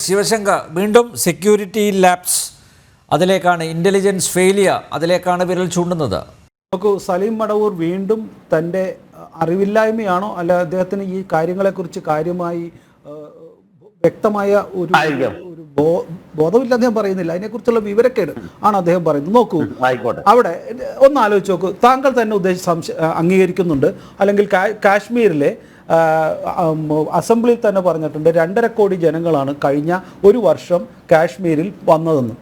ശിവശങ്കർ, വീണ്ടും security lapse, അതിലേക്കാണ് intelligence failure, അതിലേക്കാണ് വിരൽ ചൂണ്ടുന്നത്. നോക്കൂ, സലീം മടവൂർ വീണ്ടും തൻ്റെ അറിവില്ലായ്മയാണോ അല്ല അദ്ദേഹത്തിന് ഈ കാര്യങ്ങളെക്കുറിച്ച് കാര്യമായി വ്യക്തമായ ഒരു ബോധമില്ല അദ്ദേഹം പറയുന്നില്ല, അതിനെക്കുറിച്ചുള്ള വിവരക്കേട് ആണ് അദ്ദേഹം പറയുന്നത്. നോക്കൂ, അവിടെ ഒന്ന് ആലോചിച്ച് നോക്കൂ, താങ്കൾ തന്നെ അംഗീകരിക്കുന്നുണ്ട്, അല്ലെങ്കിൽ കാശ്മീരിലെ അസംബ്ലിയിൽ തന്നെ പറഞ്ഞിട്ടുണ്ട് 2.5 കോടി ജനങ്ങളാണ് കഴിഞ്ഞ ഒരു വർഷം കാശ്മീരിൽ വന്നതെന്ന്.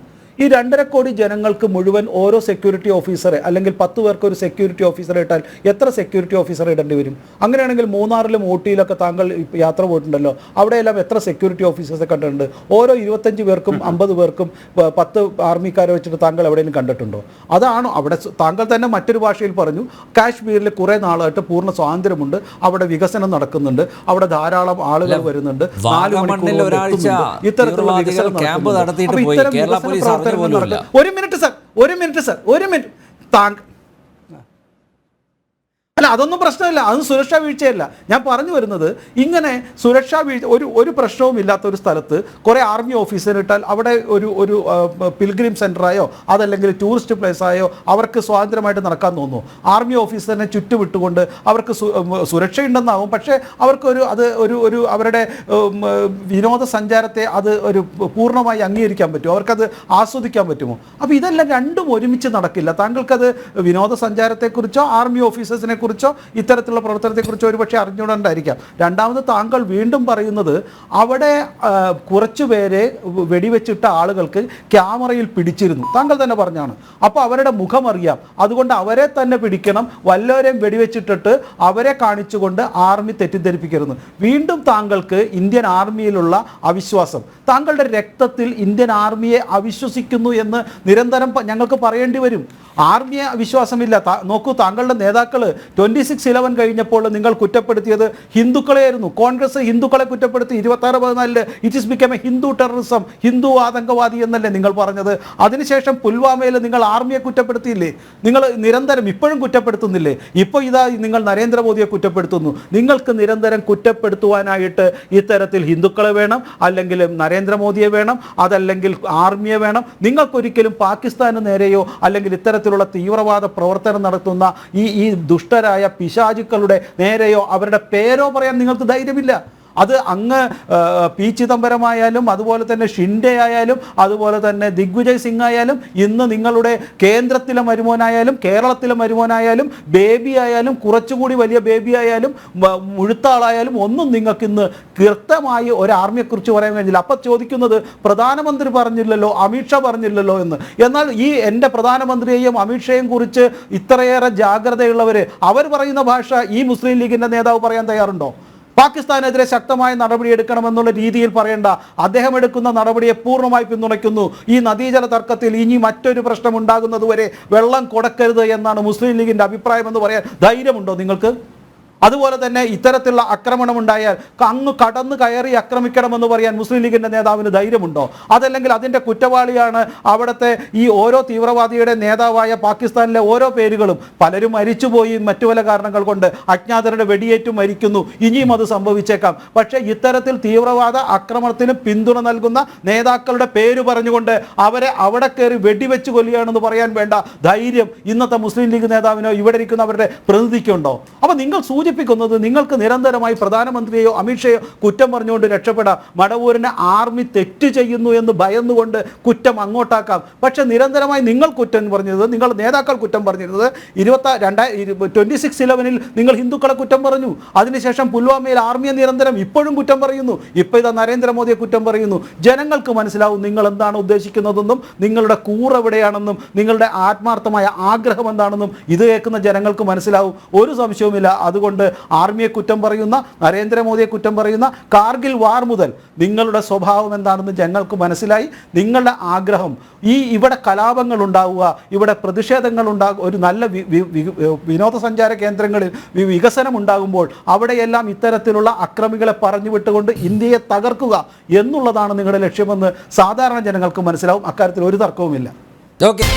ഈ 2.5 കോടി ജനങ്ങൾക്ക് മുഴുവൻ ഓരോ സെക്യൂരിറ്റി ഓഫീസറെ, അല്ലെങ്കിൽ 10 പേർക്ക് ഒരു സെക്യൂരിറ്റി ഓഫീസറെ ഇട്ടാൽ എത്ര സെക്യൂരിറ്റി ഓഫീസറെ ഇടേണ്ടി വരും? അങ്ങനെയാണെങ്കിൽ മൂന്നാറിലും ഊട്ടിയിലൊക്കെ താങ്കൾ യാത്ര പോയിട്ടുണ്ടല്ലോ, അവിടെയെല്ലാം എത്ര സെക്യൂരിറ്റി ഓഫീസേഴ്സെ കണ്ടിട്ടുണ്ട്? ഓരോ 25 പേർക്കും 50 പേർക്കും 10 ആർമിക്കാരെ വെച്ചിട്ട് താങ്കൾ എവിടെയെങ്കിലും കണ്ടിട്ടുണ്ടോ? അതാണോ അവിടെ? താങ്കൾ തന്നെ മറ്റൊരു ഭാഷയിൽ പറഞ്ഞു, കാശ്മീരിൽ കുറേ നാളായിട്ട് പൂർണ്ണ സ്വാതന്ത്ര്യമുണ്ട്, അവിടെ വികസനം നടക്കുന്നുണ്ട്, അവിടെ ധാരാളം ആളുകൾ വരുന്നുണ്ട്, 4 മണിക്കൂർ ഇത്തരത്തിലുള്ള വികസനം നടത്തുന്നുണ്ട്. ഒരു മിനിറ്റ് താങ്കൾ അല്ല, അതൊന്നും പ്രശ്നമില്ല, അതൊന്നും സുരക്ഷാ വീഴ്ചയല്ല. ഞാൻ പറഞ്ഞു വരുന്നത്, ഇങ്ങനെ സുരക്ഷാ വീഴ്ച ഒരു പ്രശ്നവും ഇല്ലാത്ത ഒരു സ്ഥലത്ത് കുറേ ആർമി ഓഫീസർ ഇട്ടാൽ അവിടെ ഒരു പിൽഗ്രിം സെൻ്ററായോ അതല്ലെങ്കിൽ ടൂറിസ്റ്റ് പ്ലേസായോ അവർക്ക് സ്വാതന്ത്ര്യമായിട്ട് നടക്കാൻ തോന്നുന്നു? ആർമി ഓഫീസറിനെ ചുറ്റുവിട്ടുകൊണ്ട് അവർക്ക് സുരക്ഷയുണ്ടെന്നാവും, പക്ഷേ അവർക്കൊരു ഒരു അവരുടെ വിനോദസഞ്ചാരത്തെ അത് ഒരു പൂർണ്ണമായി അംഗീകരിക്കാൻ പറ്റുമോ? അവർക്കത് ആസ്വദിക്കാൻ പറ്റുമോ? അപ്പോൾ ഇതെല്ലാം രണ്ടും ഒരുമിച്ച് നടക്കില്ല. താങ്കൾക്കത് വിനോദസഞ്ചാരത്തെക്കുറിച്ചോ ആർമി ഓഫീസേഴ്സിനെ കുറിച്ചോ ഇത്തരത്തിലുള്ള പ്രവർത്തനത്തെക്കുറിച്ചോ ഒരുപക്ഷെ അറിഞ്ഞുകൊണ്ടായിരിക്കാം. രണ്ടാമത് താങ്കൾ വീണ്ടും പറയുന്നത്, അവിടെ കുറച്ചുപേരെ വെടിവെച്ചിട്ട ആളുകൾക്ക് ക്യാമറയിൽ പിടിച്ചിരുന്നു, താങ്കൾ തന്നെ പറഞ്ഞാണ്. അപ്പോൾ അവരുടെ മുഖം അറിയാം, അതുകൊണ്ട് അവരെ തന്നെ പിടിക്കണം, വല്ലവരെയും വെടിവെച്ചിട്ടിട്ട് അവരെ കാണിച്ചുകൊണ്ട് ആർമി തെറ്റിദ്ധരിപ്പിക്കരുത്. വീണ്ടും താങ്കൾക്ക് ഇന്ത്യൻ ആർമിയിലുള്ള അവിശ്വാസം, താങ്കളുടെ രക്തത്തിൽ ഇന്ത്യൻ ആർമിയെ അവിശ്വസിക്കുന്നു എന്ന് നിരന്തരം ഞങ്ങൾക്ക് പറയേണ്ടി വരും. ആർമിയെ വിശ്വാസമില്ല. നോക്കൂ, താങ്കളുടെ നേതാക്കൾ 26/11 കഴിഞ്ഞപ്പോൾ നിങ്ങൾ കുറ്റപ്പെടുത്തിയത് ഹിന്ദുക്കളെയായിരുന്നു. കോൺഗ്രസ് ഹിന്ദുക്കളെ കുറ്റപ്പെടുത്തി 26/14 it is become a Hindu terrorism, Hindu ആതങ്കവാദി എന്നല്ലേ നിങ്ങൾ പറഞ്ഞത്? അതിനുശേഷം പുൽവാമയിൽ നിങ്ങൾ ആർമിയെ കുറ്റപ്പെടുത്തിയില്ലേ? നിങ്ങൾ നിരന്തരം ഇപ്പോഴും കുറ്റപ്പെടുത്തുന്നില്ലേ? ഇപ്പോൾ ഇതാ നിങ്ങൾ നരേന്ദ്രമോദിയെ കുറ്റപ്പെടുത്തുന്നു. നിങ്ങൾക്ക് നിരന്തരം കുറ്റപ്പെടുത്തുവാനായിട്ട് ഇത്തരത്തിൽ ഹിന്ദുക്കളെ വേണം, അല്ലെങ്കിൽ നരേന്ദ്രമോദിയെ വേണം, അതല്ലെങ്കിൽ ആർമിയെ വേണം. നിങ്ങൾക്കൊരിക്കലും പാകിസ്ഥാന് നേരെയോ അല്ലെങ്കിൽ ഇത്തരത്തിലുള്ള തീവ്രവാദ പ്രവർത്തനം നടത്തുന്ന ഈ ദുഷ്ടരായ പിശാചുക്കളുടെ നേരെയോ അവരുടെ പേരോ പറയാൻ നിങ്ങൾക്ക് ധൈര്യമില്ല. അത് അങ്ങ് പി ചിദംബരമായാലും അതുപോലെ തന്നെ ഷിൻഡെ ആയാലും അതുപോലെ തന്നെ ദിഗ്വിജയ് സിംഗ് ആയാലും ഇന്ന് നിങ്ങളുടെ കേന്ദ്രത്തിലെ മരുമോനായാലും കേരളത്തിലെ മരുമോനായാലും ബേബി ആയാലും കുറച്ചുകൂടി വലിയ ബേബി ആയാലും മുഴുത്ത ആളായാലും ഒന്നും നിങ്ങൾക്ക് ഇന്ന് കൃത്യമായി ഒരു ആർമിയെക്കുറിച്ച് പറയാൻ കഴിഞ്ഞില്ല. അപ്പം ചോദിക്കുന്നത്, പ്രധാനമന്ത്രി പറഞ്ഞില്ലല്ലോ, അമിത്ഷാ പറഞ്ഞില്ലല്ലോ എന്ന്. എന്നാൽ ഈ എൻ്റെ പ്രധാനമന്ത്രിയെയും അമിത്ഷയെയും കുറിച്ച് ഇത്രയേറെ ജാഗ്രതയുള്ളവർ, അവർ പറയുന്ന ഭാഷ ഈ മുസ്ലിം ലീഗിൻ്റെ നേതാവ് പറയാൻ തയ്യാറുണ്ടോ? പാകിസ്ഥാനെതിരെ ശക്തമായ നടപടി എടുക്കണമെന്നുള്ള രീതിയിൽ പറയേണ്ട, അദ്ദേഹം എടുക്കുന്ന നടപടിയെ പൂർണ്ണമായി പിന്തുണയ്ക്കുന്നു. ഈ നദീജല തർക്കത്തിൽ ഇനി മറ്റൊരു പ്രശ്നം ഉണ്ടാകുന്നതുവരെ വെള്ളം കൊടുക്കരുത് എന്നാണ് മുസ്ലിം ലീഗിൻ്റെ അഭിപ്രായം എന്ന് പറയാൻ ധൈര്യമുണ്ടോ നിങ്ങൾക്ക്? അതുപോലെ തന്നെ ഇത്തരത്തിലുള്ള ആക്രമണമുണ്ടായാൽ അങ്ങ് കടന്നു കയറി ആക്രമിക്കണമെന്ന് പറയാൻ മുസ്ലിം ലീഗിൻ്റെ നേതാവിന് ധൈര്യമുണ്ടോ? അതല്ലെങ്കിൽ അതിൻ്റെ കുറ്റവാളിയാണ് അവിടുത്തെ ഈ ഓരോ തീവ്രവാദിയുടെ നേതാവായ പാകിസ്ഥാനിലെ ഓരോ പേരുകളും പലരും മരിച്ചുപോയി, മറ്റു പല കാരണങ്ങൾ കൊണ്ട് അജ്ഞാതരുടെ വെടിയേറ്റും മരിക്കുന്നു, ഇനിയും അത് സംഭവിച്ചേക്കാം. പക്ഷേ ഇത്തരത്തിൽ തീവ്രവാദ ആക്രമണത്തിന് പിന്തുണ നൽകുന്ന നേതാക്കളുടെ പേര് പറഞ്ഞുകൊണ്ട് അവരെ അവിടെ കയറി വെടിവെച്ച് കൊല്ലുകയാണെന്ന് പറയാൻ വേണ്ട ധൈര്യം ഇന്നത്തെ മുസ്ലിം ലീഗ് നേതാവിനോ ഇവിടെ ഇരിക്കുന്നവരുടെ പ്രതിനിധിക്കുണ്ടോ? അപ്പോൾ നിങ്ങൾ സൂചിപ്പിക്കുന്നത്, നിങ്ങൾക്ക് നിരന്തരമായി പ്രധാനമന്ത്രിയെയോ അമിത്ഷയോ കുറ്റം പറഞ്ഞുകൊണ്ട് രക്ഷപ്പെടാം. മടവൂരിനെ ആർമി തെറ്റ് ചെയ്യുന്നു എന്ന് ഭയന്നുകൊണ്ട് കുറ്റം അങ്ങോട്ടാക്കാം. പക്ഷെ നിരന്തരമായി നിങ്ങൾ കുറ്റം പറഞ്ഞത്, നിങ്ങൾ നേതാക്കൾ കുറ്റം പറഞ്ഞിരുന്നത് 26/11 നിങ്ങൾ ഹിന്ദുക്കളെ കുറ്റം പറഞ്ഞു. അതിനുശേഷം പുൽവാമയിൽ ആർമിയെ നിരന്തരം ഇപ്പോഴും കുറ്റം പറയുന്നു. ഇപ്പോൾ ഇതാ നരേന്ദ്രമോദിയെ കുറ്റം പറയുന്നു. ജനങ്ങൾക്ക് മനസ്സിലാവും നിങ്ങൾ എന്താണ് ഉദ്ദേശിക്കുന്നതെന്നും നിങ്ങളുടെ കൂറെവിടെയാണെന്നും നിങ്ങളുടെ ആത്മാർത്ഥമായ ആഗ്രഹം എന്താണെന്നും ഇത് കേൾക്കുന്ന ജനങ്ങൾക്ക് മനസ്സിലാവും. ഒരു സംശയവുമില്ല. അതുകൊണ്ട് ആർമിയെ കുറ്റം പറയുന്ന, നരേന്ദ്രമോദിയെ കുറ്റം പറയുന്ന, കാർഗിൽ വാർ മുതൽ നിങ്ങളുടെ സ്വഭാവം എന്താണെന്ന് ജനങ്ങൾക്ക് മനസ്സിലായി. നിങ്ങളുടെ ആഗ്രഹം ഇവിടെ കലാപങ്ങൾ ഉണ്ടാവുക, ഇവിടെ പ്രതിഷേധങ്ങൾ ഉണ്ടാകുക, ഒരു നല്ല വിനോദസഞ്ചാര കേന്ദ്രങ്ങളിൽ വികസനം ഉണ്ടാകുമ്പോൾ അവിടെയെല്ലാം ഇത്തരത്തിലുള്ള അക്രമികളെ പറഞ്ഞു വിട്ടുകൊണ്ട് ഇന്ത്യയെ തകർക്കുക എന്നുള്ളതാണ് നിങ്ങളുടെ ലക്ഷ്യമെന്ന് സാധാരണ ജനങ്ങൾക്ക് മനസ്സിലാവും. അക്കാര്യത്തിൽ ഒരു തർക്കവുമില്ല. ഓക്കെ.